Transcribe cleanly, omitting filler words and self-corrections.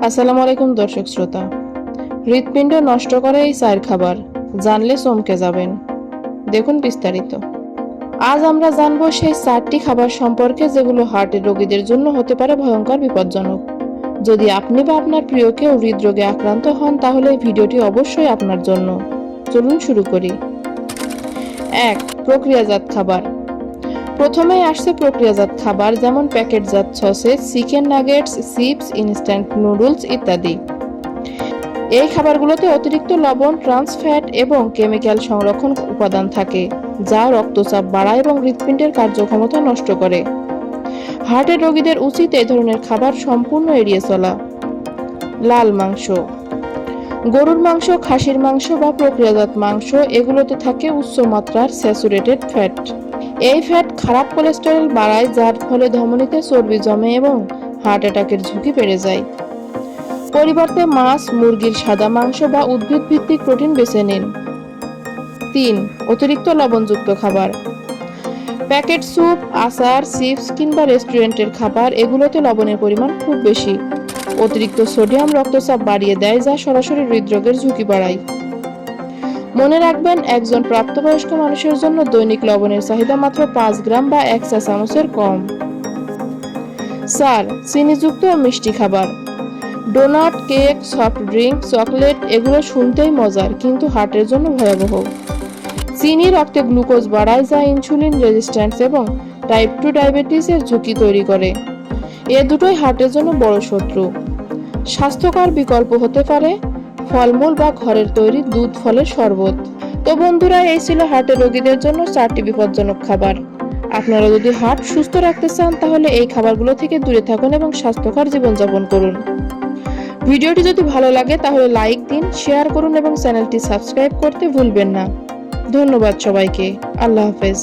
আসসালামু আলাইকুম দর্শক শ্রোতা। হৃৎপিণ্ড নষ্ট করে এই 4 খাবার, জানলে চমকে যাবেন। দেখুন বিস্তারিত। আজ আমরা জানবো সেই 4টি খাবার সম্পর্কে যেগুলো হার্টের রোগীদের জন্য হতে পারে ভয়ঙ্কর বিপজ্জনক। যদি আপনি বা আপনার প্রিয় কেউ হৃদরোগে আক্রান্ত হন তাহলে এই ভিডিওটি অবশ্যই আপনার জন্য। চলুন শুরু করি। 1. প্রক্রিয়াজাত খাবার। প্রথমেই আসছে প্রক্রিয়াজাত খাবার, যেমন প্যাকেটজাত sausage, chicken nuggets, chips, instant noodles ইত্যাদি। এই খাবারগুলোতে অতিরিক্ত লবণ, ট্রান্স ফ্যাট এবং কেমিক্যাল সংরক্ষণ উপাদান থাকে, যা রক্তচাপ বাড়ায় এবং হৃৎপিণ্ডের কার্যক্ষমতা নষ্ট করে। হার্টের রোগীদের উচিত এই ধরনের খাবার সম্পূর্ণ এড়িয়ে চলা। লাল মাংস। গরুর মাংস, খাসির মাংস বা প্রক্রিয়াজাত মাংস, এগুলোতে থাকে উচ্চ মাত্রার স্যাচুরেটেড ফ্যাট। এই ফ্যাট খারাপ কোলেস্টেরল বাড়ায়, যার ফলে ধমনীতে চর্বি জমে এবং হার্ট অ্যাটাকের ঝুঁকি বেড়ে যায়। পরিবর্তে মাছ, মুরগির সাদা মাংস বা উদ্ভিদ ভিত্তিক প্রোটিন বেছে নিন। 3. অতিরিক্ত লবণযুক্ত খাবার। প্যাকেট স্যুপ, আচার, চিপস কিংবা রেস্টুরেন্টের খাবার, এগুলোতে লবণের পরিমাণ খুব বেশি। অতিরিক্ত সোডিয়াম রক্তচাপ বাড়িয়ে দেয়, যা সরাসরি হৃদরোগের ঝুঁকি বাড়ায়। মনে রাখবেন, একজন প্রাপ্তবয়স্ক মানুষের জন্য দৈনিক লবণের চাহিদা মাত্র 5 গ্রাম বা 1 চা চামচের কম। 4. চিনিযুক্ত ও মিষ্টি খাবার। Donut, cake, soft drink, chocolate, এগুলো শুনতেই মজার কিন্তু হার্টের জন্য ভয়াবহ। চিনি রক্তে গ্লুকোজ বাড়ায়, যা ইনসুলিন রেজিস্ট্যান্স এবং টাইপ 2 ডায়াবেটিসের ঝুঁকি তৈরি করে। এ দুটোই হার্টের জন্য বড় শত্রু। স্বাস্থ্যকর বিকল্প হতে পারে ফলমূল বা ঘরের তৈরি দুধ, ফলের শরবত। তো বন্ধুরা, এই ছিল হার্টের রোগীদের জন্য 4টি বিপজ্জনক খাবার। আপনারা যদি হার্ট সুস্থ রাখতে চান তাহলে এই খাবারগুলো থেকে দূরে থাকুন এবং স্বাস্থ্যকর জীবনযাপন করুন। ভিডিওটি যদি ভালো লাগে তাহলে লাইক দিন, শেয়ার করুন এবং চ্যানেলটি সাবস্ক্রাইব করতে ভুলবেন না। ধন্যবাদ সবাইকে। আল্লাহ হাফেজ।